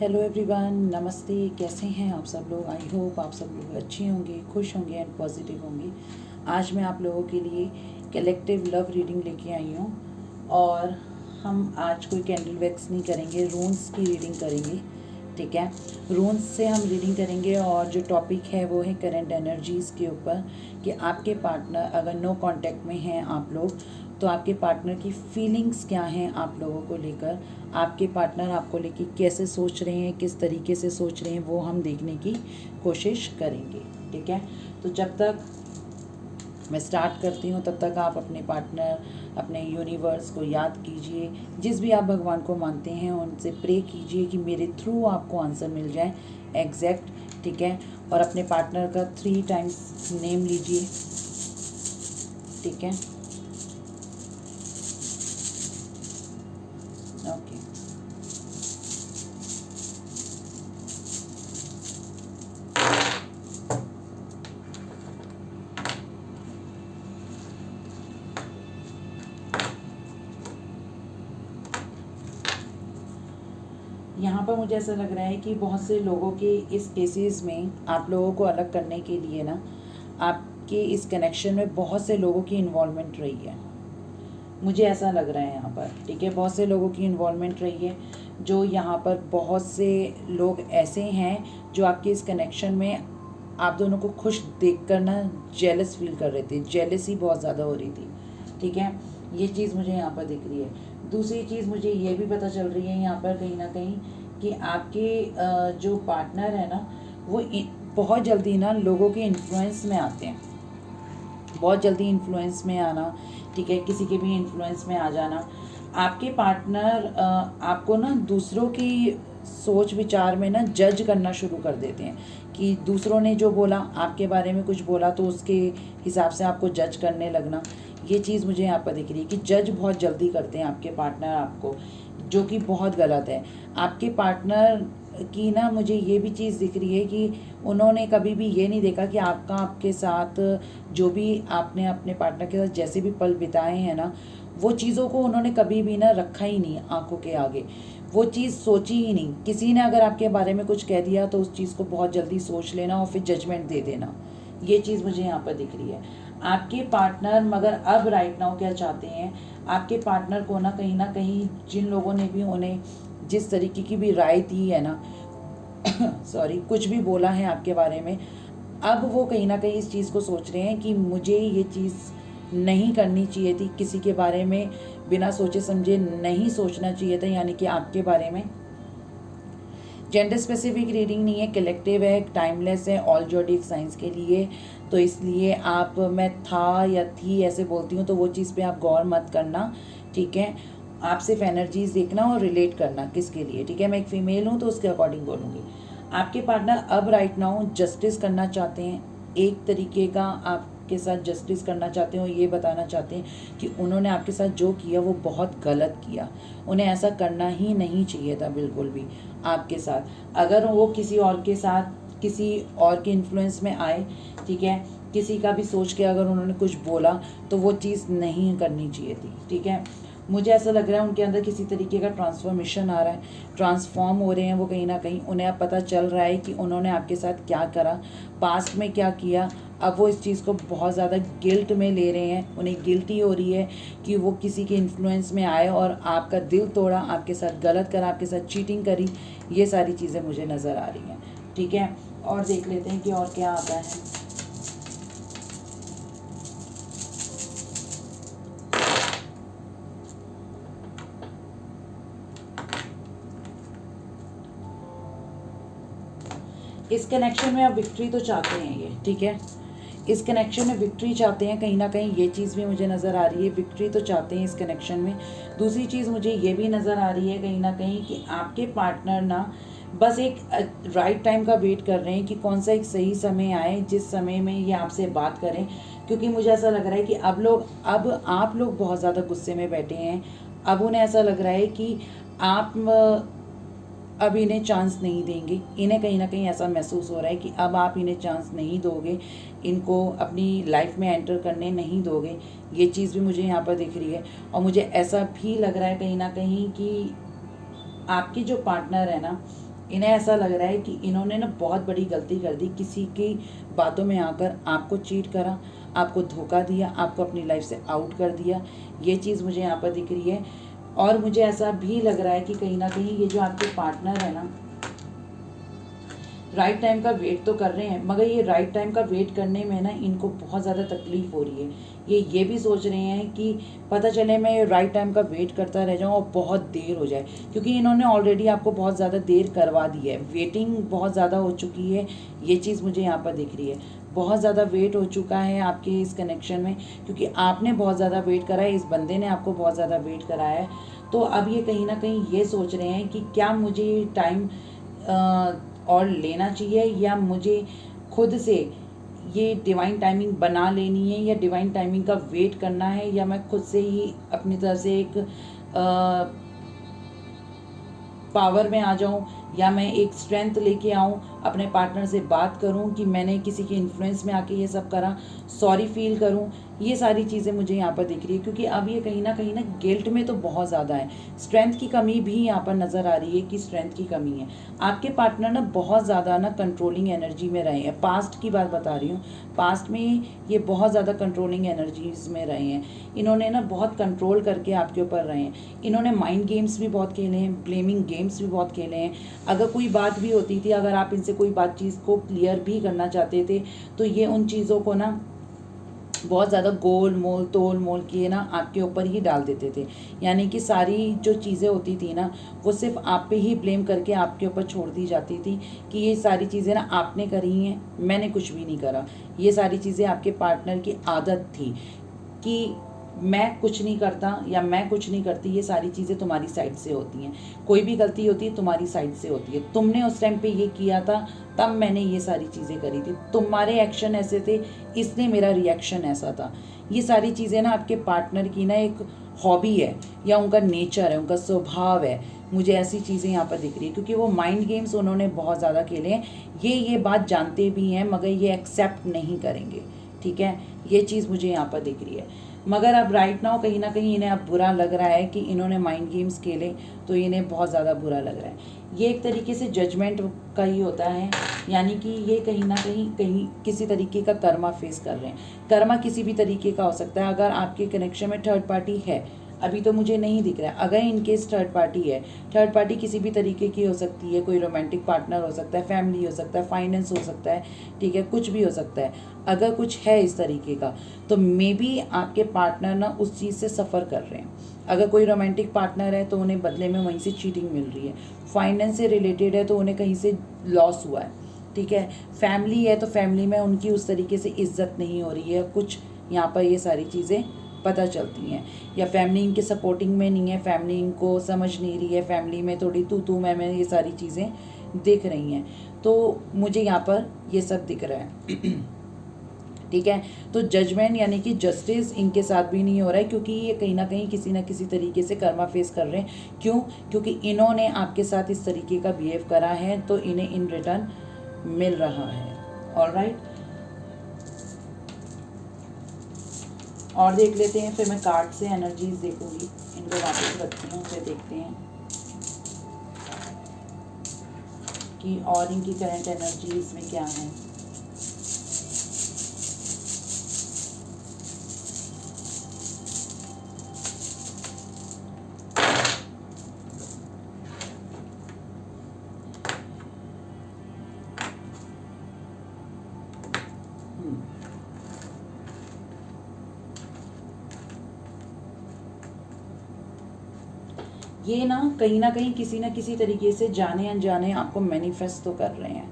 Hello everyone, नमस्ते। कैसे हैं आप सब लोग? आई होप आप सब लोग अच्छे होंगे, खुश होंगे एंड पॉजिटिव होंगे। आज मैं आप लोगों के लिए कलेक्टिव लव रीडिंग लेके आई हूँ और हम आज कोई कैंडल वैक्स नहीं करेंगे, रून्स की रीडिंग करेंगे। ठीक है, रून्स से हम रीडिंग करेंगे और जो टॉपिक है वो है करंट एनर्जीज़ के ऊपर कि आपके पार्टनर अगर नो कांटेक्ट में हैं आप लोग, तो आपके पार्टनर की फीलिंग्स क्या हैं आप लोगों को लेकर, आपके पार्टनर आपको लेकर कैसे सोच रहे हैं, किस तरीके से सोच रहे हैं, वो हम देखने की कोशिश करेंगे। ठीक है, तो जब तक मैं स्टार्ट करती हूँ तब तक आप अपने पार्टनर, अपने यूनिवर्स को याद कीजिए, जिस भी आप भगवान को मानते हैं उनसे प्रे कीजिए कि मेरे थ्रू आपको आंसर मिल जाए एग्जैक्ट। ठीक है, और अपने पार्टनर का 3 टाइम्स नेम लीजिए। ठीक है, ओके। यहाँ पर मुझे ऐसा लग रहा है कि बहुत से लोगों के इस केसेस में आप लोगों को अलग करने के लिए ना, आपके इस कनेक्शन में बहुत से लोगों की इन्वॉल्वमेंट रही है। मुझे ऐसा लग रहा है यहाँ पर। ठीक है, बहुत से लोगों की इन्वॉल्वमेंट रही है। जो यहाँ पर बहुत से लोग ऐसे हैं जो आपके इस कनेक्शन में आप दोनों को खुश देखकर ना जेलस फील कर रहे थे, जेलसी बहुत ज़्यादा हो रही थी। ठीक है, ये चीज़ मुझे यहाँ पर दिख रही है। दूसरी चीज़ मुझे ये भी पता चल रही है यहाँ पर कहीं ना कहीं कि आपके जो पार्टनर है ना, वो बहुत जल्दी ना लोगों के इन्फ्लुएंस में आते हैं, बहुत जल्दी इन्फ्लुएंस में आना। ठीक है, किसी के भी इन्फ्लुएंस में आ जाना। आपके पार्टनर आपको ना दूसरों की सोच विचार में ना जज करना शुरू कर देते हैं कि दूसरों ने जो बोला, आपके बारे में कुछ बोला तो उसके हिसाब से आपको जज करने लगना। ये चीज़ मुझे यहाँ पर दिख रही है कि जज बहुत जल्दी करते हैं आपके पार्टनर आपको, जो कि बहुत गलत है। आपके पार्टनर की ना मुझे ये भी चीज़ दिख रही है कि उन्होंने कभी भी ये नहीं देखा कि आपके साथ जो भी आपने अपने पार्टनर के साथ जैसे भी पल बिताए हैं ना, वो चीज़ों को उन्होंने कभी भी ना रखा ही नहीं आंखों के आगे, वो चीज़ सोची ही नहीं। किसी ने अगर आपके बारे में कुछ कह दिया तो उस चीज़ को बहुत जल्दी सोच लेना और फिर जजमेंट दे देना। ये चीज़ मुझे यहाँ पर दिख रही है। आपके पार्टनर मगर अब राइट नाउ क्या चाहते हैं, आपके पार्टनर को ना कहीं जिन लोगों ने भी उन्हें जिस तरीके की भी राय दी है ना सॉरी, कुछ भी बोला है आपके बारे में, अब वो कहीं ना कहीं इस चीज़ को सोच रहे हैं कि मुझे ये चीज़ नहीं करनी चाहिए थी, किसी के बारे में बिना सोचे समझे नहीं सोचना चाहिए था। यानी कि आपके बारे में जेंडर स्पेसिफिक रीडिंग नहीं है, कलेक्टिव है, टाइमलेस है, ऑल जोडिक साइंस के लिए। तो इसलिए आप मैं था या थी ऐसे बोलती हूँ तो वो चीज़ पे आप गौर मत करना। ठीक है, आप सिर्फ एनर्जीज देखना और रिलेट करना किसके लिए। ठीक है, मैं एक फीमेल हूँ तो उसके अकॉर्डिंग बोलूँगी। आपके पार्टनर अब राइट नाउ जस्टिस करना चाहते हैं, एक तरीके का आपके साथ जस्टिस करना चाहते हैं और ये बताना चाहते हैं कि उन्होंने आपके साथ जो किया वो बहुत गलत किया, उन्हें ऐसा करना ही नहीं चाहिए था बिल्कुल भी आपके साथ। अगर वो किसी और के साथ किसी और के इन्फ्लुएंस में आए, ठीक है, किसी का भी सोच के अगर उन्होंने कुछ बोला तो वो चीज़ नहीं करनी चाहिए थी। ठीक है, मुझे ऐसा लग रहा है उनके अंदर किसी तरीके का ट्रांसफॉर्मेशन आ रहा है, ट्रांसफॉर्म हो रहे हैं वो कहीं ना कहीं। उन्हें अब पता चल रहा है कि उन्होंने आपके साथ क्या करा, पास्ट में क्या किया। अब वो इस चीज़ को बहुत ज़्यादा गिल्ट में ले रहे हैं, उन्हें गिल्टी हो रही है कि वो किसी के इन्फ्लुएंस में आए और आपका दिल तोड़ा, आपके साथ गलत करा, आपके साथ चीटिंग करी। ये सारी चीज़ें मुझे नज़र आ रही हैं। ठीक है, और देख लेते हैं कि और क्या आता है। इस कनेक्शन में आप विक्ट्री तो चाहते हैं ये। ठीक है, इस कनेक्शन में विक्ट्री चाहते हैं कहीं ना कहीं, ये चीज़ भी मुझे नज़र आ रही है। विक्ट्री तो चाहते हैं इस कनेक्शन में। दूसरी चीज़ मुझे ये भी नज़र आ रही है कहीं ना कहीं कि आपके पार्टनर ना बस एक राइट टाइम का वेट कर रहे हैं कि कौन सा एक सही समय आए जिस समय में ये आपसे बात करें। क्योंकि मुझे ऐसा लग रहा है कि अब आप लोग बहुत ज़्यादा गुस्से में बैठे हैं। अब उन्हें ऐसा लग रहा है कि आप अब इन्हें चांस नहीं देंगे। इन्हें कहीं ना कहीं ऐसा महसूस हो रहा है कि अब आप इन्हें चांस नहीं दोगे, इनको अपनी लाइफ में एंटर करने नहीं दोगे। ये चीज़ भी मुझे यहाँ पर दिख रही है। और मुझे ऐसा भी लग रहा है कहीं ना कहीं कि आपके जो पार्टनर है ना, इन्हें ऐसा लग रहा है कि इन्होंने ना बहुत बड़ी गलती कर दी, किसी की बातों में आकर आपको चीट करा, आपको धोखा दिया, आपको अपनी लाइफ से आउट कर दिया। ये चीज़ मुझे यहाँ पर दिख रही है। और मुझे ऐसा भी लग रहा है कि कहीं ना कहीं ये जो आपके पार्टनर है ना, राइट टाइम का वेट तो कर रहे हैं, मगर ये राइट टाइम का वेट करने में ना इनको बहुत ज़्यादा तकलीफ हो रही है। ये भी सोच रहे हैं कि पता चले मैं राइट टाइम का वेट करता रह जाऊँ और बहुत देर हो जाए, क्योंकि इन्होंने ऑलरेडी आपको बहुत ज़्यादा देर करवा दी है, वेटिंग बहुत ज़्यादा हो चुकी है। ये चीज़ मुझे यहाँ पर दिख रही है, बहुत ज़्यादा वेट हो चुका है आपके इस कनेक्शन में, क्योंकि आपने बहुत ज़्यादा वेट करा है, इस बंदे ने आपको बहुत ज़्यादा वेट कराया है। तो अब ये कहीं ना कहीं ये सोच रहे हैं कि क्या मुझे टाइम और लेना चाहिए, या मुझे खुद से ये डिवाइन टाइमिंग बना लेनी है, या डिवाइन टाइमिंग का वेट करना है, या मैं खुद से ही अपनी तरफ से एक पावर में आ जाऊं, या मैं एक स्ट्रेंथ लेके आऊं, अपने पार्टनर से बात करूं कि मैंने किसी के इन्फ्लुएंस में आके ये सब करा, सॉरी फील करूं। ये सारी चीज़ें मुझे यहाँ पर दिख रही है, क्योंकि अब ये कहीं ना गिल्ट में तो बहुत ज़्यादा है। स्ट्रेंथ की कमी भी यहाँ पर नज़र आ रही है कि स्ट्रेंथ की कमी है। आपके पार्टनर ना बहुत ज़्यादा ना कंट्रोलिंग एनर्जी में रहे हैं, पास्ट की बात बता रही हूँ, पास्ट में ये बहुत ज़्यादा कंट्रोलिंग एनर्जीज में रहे हैं। इन्होंने ना बहुत कंट्रोल करके आपके ऊपर रहे हैं। इन्होंने माइंड गेम्स भी बहुत खेले हैं, ब्लेमिंग गेम्स भी बहुत खेले हैं। अगर कोई बात भी होती थी, अगर आप इनसे कोई बात चीज़ को क्लियर भी करना चाहते थे, तो ये उन चीज़ों को ना बहुत ज़्यादा गोल मोल तोल मोल किए ना आपके ऊपर ही डाल देते थे। यानी कि सारी जो चीज़ें होती थी ना, वो सिर्फ आप पे ही ब्लेम करके आपके ऊपर छोड़ दी जाती थी कि ये सारी चीज़ें ना आपने करी हैं, मैंने कुछ भी नहीं करा। ये सारी चीज़ें आपके पार्टनर की आदत थी कि मैं कुछ नहीं करता या मैं कुछ नहीं करती, ये सारी चीज़ें तुम्हारी साइड से होती हैं, कोई भी गलती होती है तुम्हारी साइड से होती है, तुमने उस टाइम पे ये किया था, तब मैंने ये सारी चीज़ें करी थी, तुम्हारे एक्शन ऐसे थे इसलिए मेरा रिएक्शन ऐसा था। ये सारी चीज़ें ना आपके पार्टनर की ना एक हॉबी है, या उनका नेचर है, उनका स्वभाव है। मुझे ऐसी चीज़ें यहाँ पर दिख रही है, क्योंकि वो माइंड गेम्स उन्होंने बहुत ज़्यादा खेले हैं। ये बात जानते भी हैं, मगर ये एक्सेप्ट नहीं करेंगे। ठीक है, ये चीज़ मुझे यहाँ पर दिख रही है। मगर अब राइट नाउ कहीं ना कहीं इन्हें अब बुरा लग रहा है कि इन्होंने माइंड गेम्स खेले, तो इन्हें बहुत ज़्यादा बुरा लग रहा है। ये एक तरीके से जजमेंट का ही होता है, यानी कि ये कहीं ना कहीं किसी तरीके का कर्मा फेस कर रहे हैं। कर्मा किसी भी तरीके का हो सकता है। अगर आपके कनेक्शन में थर्ड पार्टी है, अभी तो मुझे नहीं दिख रहा है, अगर इनकेस थर्ड पार्टी है, थर्ड पार्टी किसी भी तरीके की हो सकती है, कोई रोमांटिक पार्टनर हो सकता है, फैमिली हो सकता है, फाइनेंस हो सकता है, ठीक है, कुछ भी हो सकता है। अगर कुछ है इस तरीके का, तो मे बी आपके पार्टनर ना उस चीज़ से सफ़र कर रहे हैं। अगर कोई रोमांटिक पार्टनर है तो उन्हें बदले में वहीं से चीटिंग मिल रही है। फाइनेंस से रिलेटेड है तो उन्हें कहीं से लॉस हुआ है। ठीक है, फैमिली है तो फैमिली में उनकी उस तरीके से इज्जत नहीं हो रही है, कुछ यहाँ पर ये सारी चीज़ें पता चलती हैं। या फैमिली इनके सपोर्टिंग में नहीं है, फैमिली इनको समझ नहीं रही है, फैमिली में थोड़ी तू मैं ये सारी चीज़ें दिख रही हैं। तो मुझे यहाँ पर ये सब दिख रहा है। ठीक है, तो जजमेंट यानी कि जस्टिस इनके साथ भी नहीं हो रहा है, क्योंकि ये कहीं ना किसी तरीके से कर्मा फेस कर रहे हैं। क्यों? क्योंकि इन्होंने आपके साथ इस तरीके का बिहेव करा है, तो इन्हें इन रिटर्न मिल रहा है। ऑलराइट, और देख लेते हैं, फिर मैं कार्ड से एनर्जीज देखूंगी, इनको वापस रखती हूँ, फिर देखते हैं कि और इनकी करंट एनर्जीज में क्या है। ये ना कहीं किसी तरीके से जाने अनजाने आपको मैनिफेस्ट तो कर रहे हैं,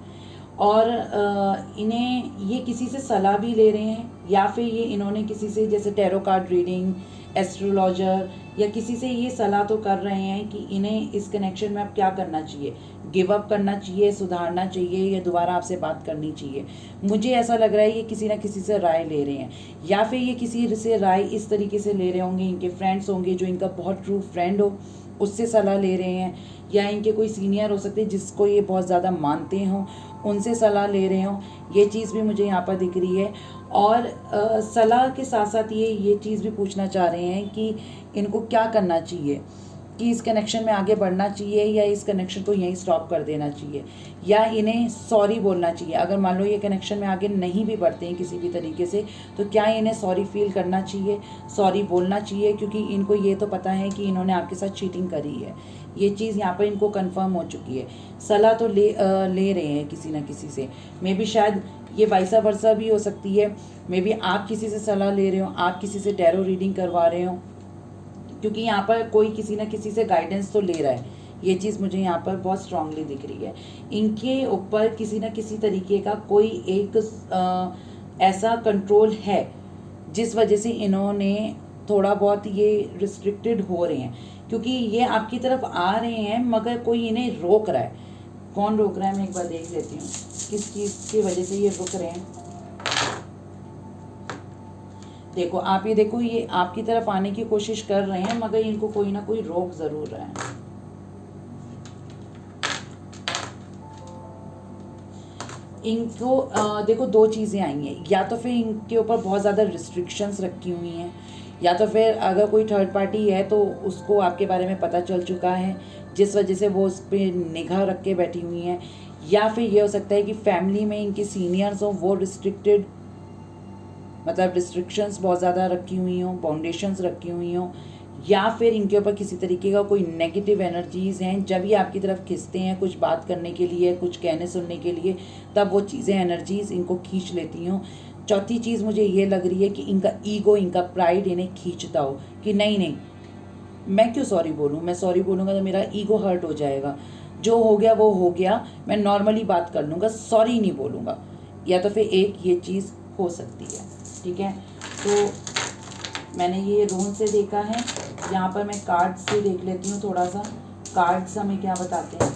और इन्हें ये किसी से सलाह भी ले रहे हैं, या फिर ये इन्होंने किसी से जैसे टैरो कार्ड रीडिंग, एस्ट्रोलॉजर, या किसी से ये सलाह तो कर रहे हैं कि इन्हें इस कनेक्शन में अब क्या करना चाहिए, गिव अप करना चाहिए, सुधारना चाहिए, या दोबारा आपसे बात करनी चाहिए। मुझे ऐसा लग रहा है ये किसी ना किसी से राय ले रहे हैं, या फिर ये किसी से राय इस तरीके से ले रहे होंगे, इनके फ्रेंड्स होंगे जो इनका बहुत ट्रू फ्रेंड हो, उससे सलाह ले रहे हैं, या इनके कोई सीनियर हो सकते हैं जिसको ये बहुत ज़्यादा मानते हों, उनसे सलाह ले रहे हों। ये चीज़ भी मुझे यहाँ पर दिख रही है। और सलाह के साथ साथ ये चीज़ भी पूछना चाह रहे हैं कि इनको क्या करना चाहिए, कि इस कनेक्शन में आगे बढ़ना चाहिए या इस कनेक्शन को यहीं स्टॉप कर देना चाहिए, या इन्हें सॉरी बोलना चाहिए। अगर मान लो ये कनेक्शन में आगे नहीं भी बढ़ते हैं किसी भी तरीके से, तो क्या इन्हें सॉरी फील करना चाहिए, सॉरी बोलना चाहिए, क्योंकि इनको ये तो पता है कि इन्होंने आपके साथ चीटिंग करी है। ये चीज़ यहाँ पर इनको कंफर्म हो चुकी है। सलाह तो ले रहे हैं किसी ना किसी से, मे बी शायद ये वाइसा वर्सा भी हो सकती है। मे बी आप किसी से सलाह ले रहे हो, आप किसी से टैरो रीडिंग करवा रहे हो, क्योंकि यहाँ पर कोई किसी न किसी से गाइडेंस तो ले रहा है। ये चीज़ मुझे यहाँ पर बहुत स्ट्रांगली दिख रही है। इनके ऊपर किसी न किसी तरीके का कोई एक ऐसा कंट्रोल है जिस वजह से इन्होंने थोड़ा बहुत ये रिस्ट्रिक्टेड हो रहे हैं, क्योंकि ये आपकी तरफ आ रहे हैं मगर कोई इन्हें रोक रहा है। कौन रोक रहा है मैं एक बार देख लेती हूँ, किस चीज़ की वजह से ये रुक रहे हैं। देखो आप ये देखो, ये आपकी तरफ आने की कोशिश कर रहे हैं मगर इनको कोई ना कोई रोक ज़रूर रहा है। इनको देखो दो चीज़ें आई हैं, या तो फिर इनके ऊपर बहुत ज़्यादा रिस्ट्रिक्शंस रखी हुई हैं, या तो फिर अगर कोई थर्ड पार्टी है तो उसको आपके बारे में पता चल चुका है जिस वजह से वो उस पर निगाह रख के बैठी हुई हैं, या फिर ये हो सकता है कि फैमिली में इनके सीनियर्स हों, वो रिस्ट्रिक्टेड मतलब रिस्ट्रिक्शंस बहुत ज़्यादा रखी हुई हों, बाउंडेशंस रखी हुई हों, या फिर इनके ऊपर किसी तरीके का कोई नेगेटिव एनर्जीज़ हैं। जब ये आपकी तरफ खिंचते हैं कुछ बात करने के लिए, कुछ कहने सुनने के लिए, तब वो चीज़ें एनर्जीज़ इनको खींच लेती हों। चौथी चीज़ मुझे ये लग रही है कि इनका ईगो, इनका प्राइड इन्हें खींचता हो कि नहीं मैं क्यों सॉरी बोलूँ, मैं सॉरी बोलूँगा तो मेरा ईगो हर्ट हो जाएगा, जो हो गया वो हो गया, मैं नॉर्मली बात कर लूँगा, सॉरी नहीं बोलूँगा। या तो फिर एक ये चीज़ हो सकती है। ठीक है, तो मैंने ये रूम से देखा है। यहाँ पर मैं कार्ड से देख लेती हूँ थोड़ा सा, कार्ड्स हमें क्या बताते हैं।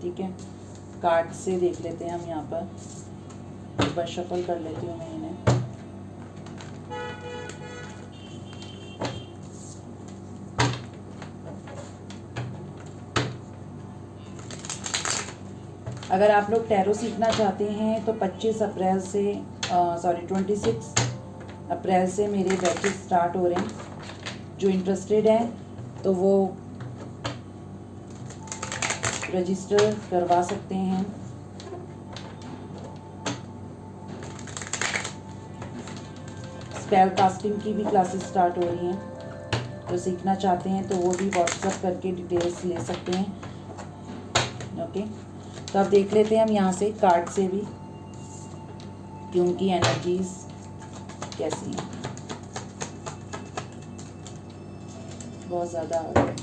ठीक है, कार्ड से देख लेते हैं हम। यहाँ पर एक बार शफल कर लेती हूँ मैं इन्हें। अगर आप लोग टैरो सीखना चाहते हैं तो 25 अप्रैल से 26 अप्रैल से मेरे बैचेस स्टार्ट हो रहे हैं। जो इंटरेस्टेड हैं तो वो रजिस्टर करवा सकते हैं। स्पेल कास्टिंग की भी क्लासेस स्टार्ट हो रही हैं, जो सीखना चाहते हैं तो वो भी व्हाट्सएप करके डिटेल्स ले सकते हैं। ओके, तो अब देख लेते हैं हम यहाँ से कार्ड से भी कि उनकी एनर्जीज कैसी हैं। बहुत ज़्यादा आ रहा है।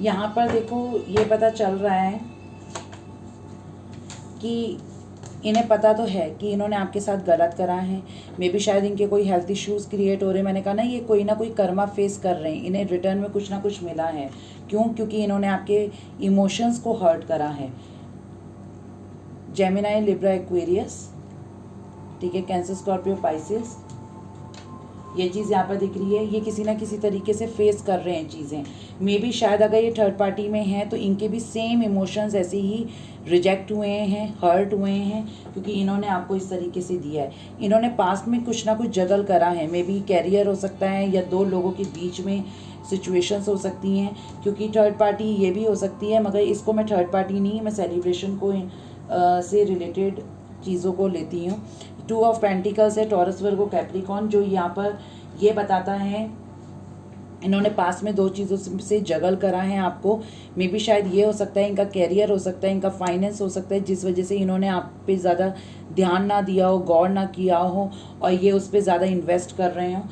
यहाँ पर देखो ये पता चल रहा है कि इन्हें पता तो है कि इन्होंने आपके साथ गलत करा है। मे बी शायद इनके कोई हेल्थ इश्यूज़ क्रिएट हो रहे हैं। मैंने कहा ये कोई ना कोई कर्मा फेस कर रहे हैं, इन्हें रिटर्न में कुछ ना कुछ मिला है। क्यों? क्योंकि इन्होंने आपके इमोशंस को हर्ट करा है। जेमिनाई, लिब्रा, एक्वेरियस, ठीक है, कैंसर, स्कॉर्पियो, पाइसेस, ये चीज़ यहाँ पर दिख रही है। ये किसी ना किसी तरीके से फेस कर रहे हैं चीज़ें। मे बी शायद अगर ये थर्ड पार्टी में हैं तो इनके भी सेम इमोशंस ऐसे ही रिजेक्ट हुए हैं, हर्ट हुए हैं, क्योंकि इन्होंने आपको इस तरीके से दिया है। इन्होंने पास्ट में कुछ ना कुछ जगल करा है। मे बी कैरियर हो सकता है या दो लोगों के बीच में सिचुएशंस हो सकती हैं, क्योंकि थर्ड पार्टी ये भी हो सकती है, मगर इसको मैं थर्ड पार्टी नहीं, मैं सेलिब्रेशन को से रिलेटेड चीज़ों को लेती हूँ। 2 ऑफ पेंटिकल्स है, टॉरस, वर्गो, कैप्रिकॉर्न, जो यहाँ पर ये बताता है इन्होंने पास में 2 चीज़ों से जगल करा है आपको। मे बी शायद ये हो सकता है, इनका कैरियर हो सकता है, इनका फाइनेंस हो सकता है, जिस वजह से इन्होंने आप पे ज़्यादा ध्यान ना दिया हो, गौर ना किया हो और ये उस पर ज़्यादा इन्वेस्ट कर रहे हो।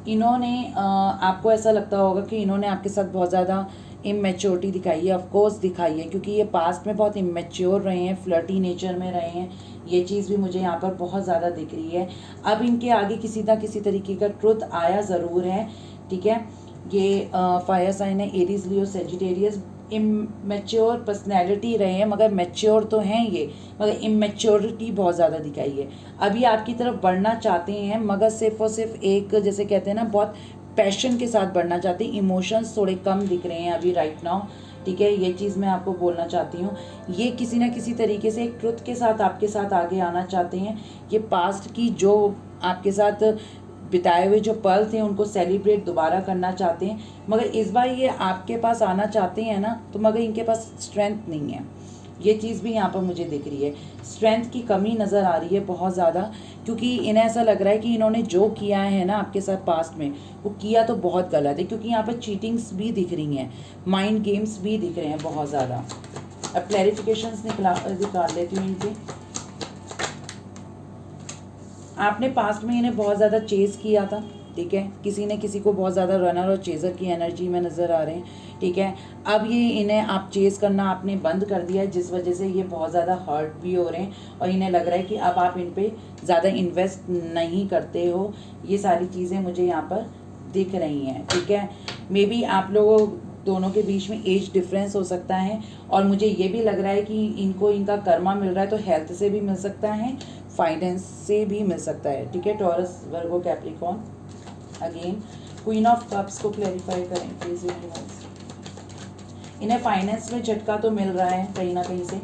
इन्होंने आपको ऐसा लगता होगा कि इन्होंने आपके साथ बहुत ज़्यादा इमेच्योरिटी दिखाई है, ऑफकोर्स दिखाई है, क्योंकि ये पास्ट में बहुत इमेच्योर रहे हैं, फ्लर्टी नेचर में रहे हैं, ये चीज़ भी मुझे यहाँ पर बहुत ज़्यादा दिख रही है। अब इनके आगे किसी ना किसी तरीके का ट्रुथ आया ज़रूर है, ठीक है। ये फायर साइन है, एरीज, लियो, सेजिटेरियस। इमेच्योर पर्सनैलिटी रहे हैं, मगर मैच्योर तो हैं ये, मगर इमेच्योरिटी बहुत ज़्यादा दिखाई है। अभी आपकी तरफ बढ़ना चाहते हैं, मगर सिर्फ और सिर्फ एक, जैसे कहते हैं ना, बहुत पैशन के साथ बढ़ना चाहते हैं। इमोशंस थोड़े कम दिख रहे हैं अभी राइट नाउ, ठीक है। ये चीज़ मैं आपको बोलना चाहती हूँ। ये किसी ना किसी तरीके से एक ट्रुथ के साथ आपके साथ आगे आना चाहते हैं। ये पास्ट की जो आपके साथ बिताए हुए जो पल थे उनको सेलिब्रेट दोबारा करना चाहते हैं, मगर इस बार ये आपके पास आना चाहते हैं ना, तो मगर इनके पास स्ट्रेंथ नहीं है। ये चीज़ भी यहाँ पर मुझे दिख रही है, स्ट्रेंथ की कमी नज़र आ रही है बहुत ज़्यादा, क्योंकि इन्हें ऐसा लग रहा है कि इन्होंने जो किया है ना आपके साथ पास्ट में, वो किया तो बहुत गलत है, क्योंकि यहाँ पर चीटिंग्स भी दिख रही हैं, माइंड गेम्स भी दिख रहे हैं बहुत ज़्यादा। अब क्लैरिफिकेशंस निकाल लेती हूँ इनके। आपने पास्ट में इन्हें बहुत ज़्यादा चेज़ किया था, ठीक है। किसी ने किसी को बहुत ज़्यादा रनर और चेज़र की एनर्जी में नज़र आ रहे हैं, ठीक है। अब ये इन्हें आप चेज़ करना आपने बंद कर दिया है, जिस वजह से ये बहुत ज़्यादा हर्ट भी हो रहे हैं, और इन्हें लग रहा है कि अब आप इन पे ज़्यादा इन्वेस्ट नहीं करते हो। ये सारी चीज़ें मुझे यहाँ पर दिख रही हैं, ठीक है। मे बी आप लोगों दोनों के बीच में एज डिफरेंस हो सकता है, और मुझे ये भी लग रहा है कि इनको इनका कर्मा मिल रहा है, तो हेल्थ से भी मिल सकता है, फाइनेंस से भी मिल सकता है, ठीक है। Taurus, Virgo, Capricorn. Again queen of cups को क्लैरिफाई करें प्लीज यूनिवर्स। इन्हें फाइनेंस में झटका तो मिल रहा है कहीं ना कहीं से,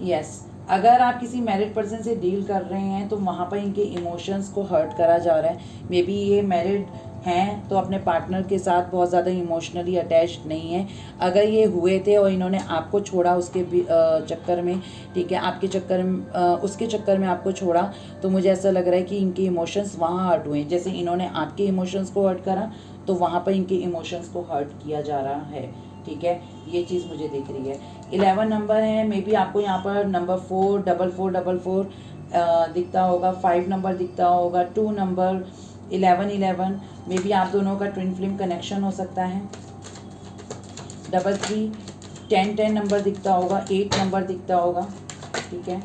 यस। अगर आप किसी मैरिड पर्सन से डील कर रहे हैं तो वहाँ पर इनके इमोशंस को हर्ट करा जा रहा है। मे बी ये मैरिड हैं तो अपने पार्टनर के साथ बहुत ज़्यादा इमोशनली अटैच्ड नहीं है। अगर ये हुए थे और इन्होंने आपको छोड़ा उसके चक्कर में, ठीक है, आपके चक्कर में उसके चक्कर में आपको छोड़ा, तो मुझे ऐसा लग रहा है कि इनके इमोशंस वहाँ हर्ट हुए हैं। जैसे इन्होंने आपके इमोशंस को हर्ट करा, तो वहाँ पर इनके इमोशंस को हर्ट किया जा रहा है, ठीक है। ये चीज़ मुझे दिख रही है। 11 नंबर है, मे बी आपको यहाँ पर नंबर 4 4444 दिखता होगा, 5 नंबर दिखता होगा, 2 नंबर, 11 मे बी आप दोनों का ट्विन फ्लेम कनेक्शन हो सकता है। 33 10 नंबर दिखता होगा, 8 नंबर दिखता होगा, ठीक है।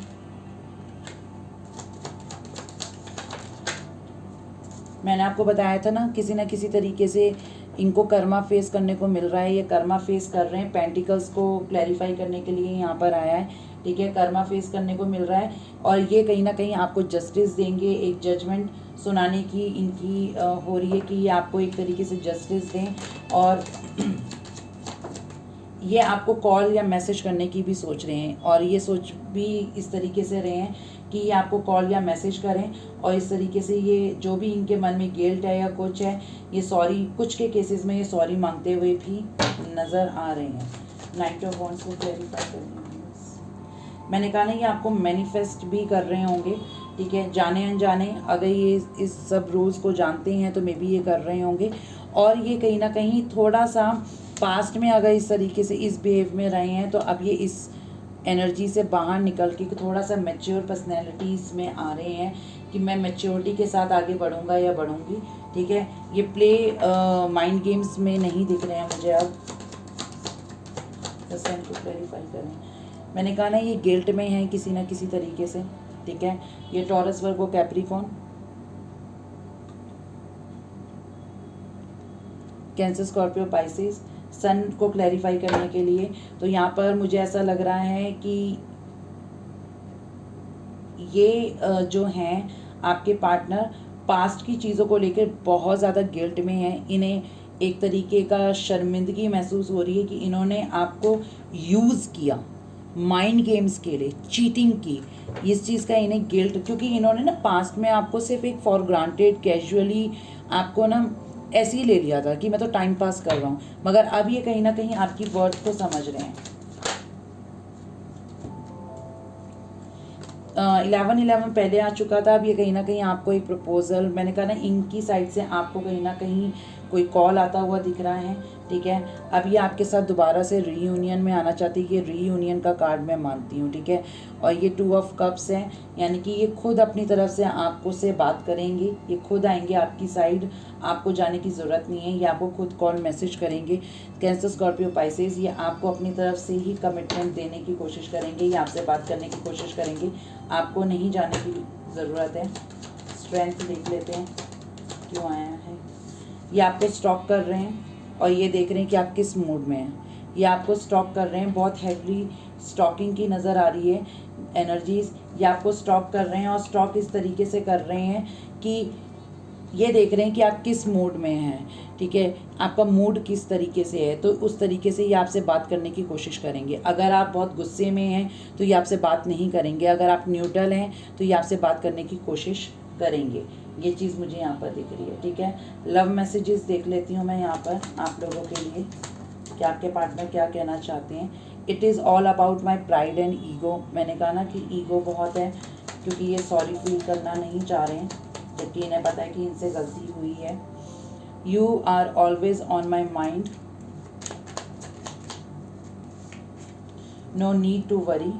मैंने आपको बताया था ना, किसी न किसी तरीके से इनको कर्मा फेस करने को मिल रहा है, ये कर्मा फेस कर रहे हैं। पेंटिकल्स को क्लैरिफाई करने के लिए यहाँ पर आया है, ठीक है। कर्मा फेस करने को मिल रहा है, और ये कहीं ना कहीं आपको जस्टिस देंगे, एक जजमेंट सुनाने की इनकी हो रही है कि ये आपको एक तरीके से जस्टिस दें, और ये आपको कॉल या मैसेज करने की भी सोच रहे हैं, और ये सोच भी इस तरीके से रहे हैं कि ये आपको कॉल या मैसेज करें, और इस तरीके से ये जो भी इनके मन में गिल्ट है या कुछ है, ये सॉरी, कुछ के केसेस में ये सॉरी मांगते हुए भी नज़र आ रहे हैं। नाइट ऑफ वॉन्ड्स को क्लैरिफाई करेंगे। मैंने कहा ना, ये आपको मैनिफेस्ट भी कर रहे होंगे, ठीक है। जाने अनजाने अगर ये इस सब रूल्स को जानते हैं तो मे बी ये कर रहे होंगे, और ये कहीं ना कहीं थोड़ा सा पास्ट में अगर इस तरीके से इस बिहेव में रहे हैं, तो अब ये इस एनर्जी से बाहर निकल के थोड़ा सा मैच्योर पर्सनैलिटीज़ में आ रहे हैं कि मैं मैच्योरिटी के साथ आगे बढ़ूंगा या बढ़ूंगी, ठीक है। ये प्ले माइंड गेम्स में नहीं दिख रहे हैं मुझे अब। बस इनको क्लैरिफाई करें। मैंने कहा ना, ये गिल्ट में है किसी ना किसी तरीके से, ठीक है। ये टॉरस, वर्गो, कैप्रिकॉर्न, कैंसर, स्कॉर्पियो, पाइसेस। सन को क्लैरिफाई करने के लिए, तो यहाँ पर मुझे ऐसा लग रहा है कि ये जो हैं आपके पार्टनर, पास्ट की चीज़ों को लेकर बहुत ज़्यादा गिल्ट में हैं। इन्हें एक तरीके का शर्मिंदगी महसूस हो रही है कि इन्होंने आपको यूज़ किया माइंड गेम्स के लिए, चीटिंग की, इस चीज़ का इन्हें गिल्ट, क्योंकि इन्होंने ना पास्ट में आपको सिर्फ एक फॉर ग्रांटेड कैजुअली आपको ना ऐसे ही ले लिया था कि मैं तो टाइम पास कर रहा हूँ, मगर अब ये कहीं ना कहीं आपकी वर्थ को समझ रहे हैं। 11 पहले आ चुका था, अब ये कहीं ना कहीं आपको एक प्रपोजल, मैंने कहा ना, इनकी साइड से आपको कहीं ना कहीं कोई कॉल आता हुआ दिख रहा है, ठीक है। अब ये आपके साथ दोबारा से रीयूनियन में आना चाहती है, ये रीयूनियन का कार्ड मैं मानती हूँ, ठीक है। और ये 2 ऑफ कप्स है, यानी कि ये खुद अपनी तरफ से आपको से बात करेंगे, ये खुद आएंगे आपकी साइड, आपको जाने की ज़रूरत नहीं है, ये आपको खुद कॉल मैसेज करेंगे। कैंसर, स्कॉर्पियो, पाइसेस, ये आपको अपनी तरफ से ही कमिटमेंट देने की कोशिश करेंगे, ये आपसे बात करने की कोशिश करेंगे, आपको नहीं जाने की ज़रूरत है। स्ट्रेंथ देख लेते हैं क्यों आया है। ये आपको स्टॉक कर रहे हैं और ये देख रहे हैं कि आप किस मूड में हैं। ये आपको स्टॉक कर रहे हैं, बहुत हैवी स्टॉकिंग की नज़र आ रही है एनर्जीज। ये आपको स्टॉक कर रहे हैं और स्टॉक इस तरीके से कर रहे हैं कि ये देख रहे हैं कि आप किस मूड में हैं, ठीक है। आपका मूड किस तरीके से है, तो उस तरीके से ये आपसे बात करने की कोशिश करेंगे। अगर आप बहुत गुस्से में हैं तो ये आपसे बात नहीं करेंगे, अगर आप न्यूट्रल हैं तो ये आपसे बात करने की कोशिश करेंगे। ये चीज़ मुझे यहाँ पर दिख रही है, ठीक है। लव मैसेजेस देख लेती हूँ मैं यहाँ पर आप लोगों के लिए कि आपके पार्टनर क्या कहना चाहते हैं। It is all about my pride and ego. मैंने कहा ना कि ईगो बहुत है, क्योंकि ये सॉरी फील करना नहीं चाह रहे हैं, जबकि इन्हें पता है कि इनसे गलती हुई है। You are always on my mind, no need to worry.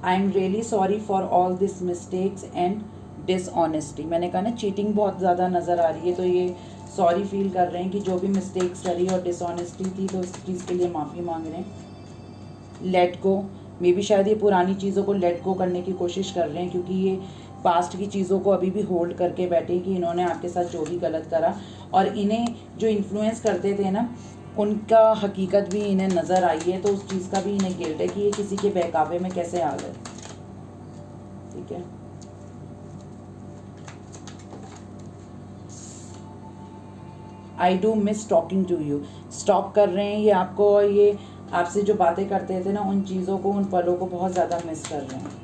I am really sorry for all this mistakes and dishonesty. मैंने कहा ना चीटिंग बहुत ज़्यादा नज़र आ रही है, तो ये सॉरी फील कर रहे हैं कि जो भी मिस्टेक्स करी और डिसऑनेस्टी थी तो उस चीज़ के लिए माफ़ी मांग रहे हैं। लेट गो, मे बी शायद ये पुरानी चीज़ों को लेट गो करने की कोशिश कर रहे हैं, क्योंकि ये पास्ट की चीज़ों को अभी भी होल्ड करके बैठे कि इन्होंने आपके साथ जो भी गलत करा, और इन्हें जो इन्फ्लुएंस करते थे ना उनका हकीकत भी इन्हें नज़र आई है, तो उस चीज़ का भी इन्हें गिल्ट है कि ये किसी के बहकावे में कैसे आ गए, ठीक है। I do miss talking to you, stop कर रहे हैं ये आपको, और ये आपसे जो बातें करते थे ना उन चीज़ों को, उन पलों को बहुत ज़्यादा मिस कर रहे हैं।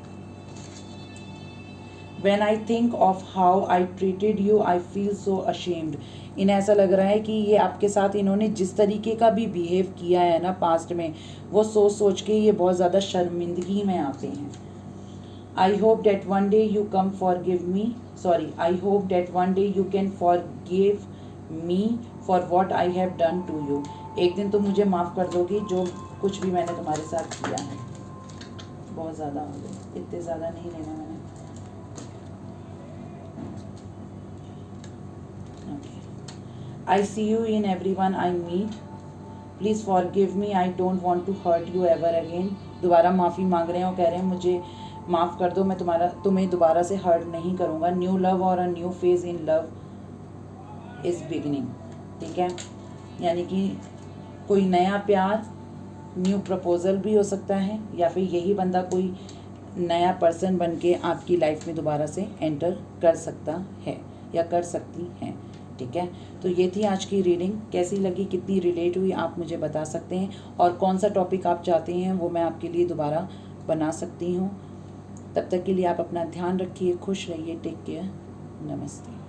When I think of how I treated you, I feel so ashamed. इन्हें ऐसा लग रहा है कि ये आपके साथ इन्होंने जिस तरीके का भी बिहेव किया है ना पास्ट में, वो सोच सोच के ये बहुत ज़्यादा शर्मिंदगी में आते हैं। I hope that one day you come forgive me. Sorry, I hope that one day you can forgive me for what I have done to you. एक दिन तो मुझे माफ़ कर दोगी जो कुछ भी मैंने तुम्हारे साथ किया है। बहुत ज़्यादा हो गए, इतने ज़्यादा नहीं लेना मैंने। I see you in everyone I meet. Please forgive me. I don't want to hurt you ever again. दोबारा माफ़ी मांग रहे हैं और कह रहे हैं मुझे माफ़ कर दो, मैं तुम्हें दोबारा से हर्ट नहीं करूँगा। न्यू लव और a new phase in love is beginning, ठीक है। यानी कि कोई नया प्यार, न्यू प्रपोजल भी हो सकता है, या फिर यही बंदा कोई नया पर्सन बन के आपकी लाइफ में दोबारा से एंटर कर सकता है या कर सकती हैं, ठीक है। तो ये थी आज की रीडिंग। कैसी लगी, कितनी रिलेट हुई, आप मुझे बता सकते हैं, और कौन सा टॉपिक आप चाहते हैं वो मैं आपके लिए दोबारा बना सकती हूँ। तब तक के लिए आप अपना ध्यान रखिए, खुश रहिए, टेक केयर, नमस्ते।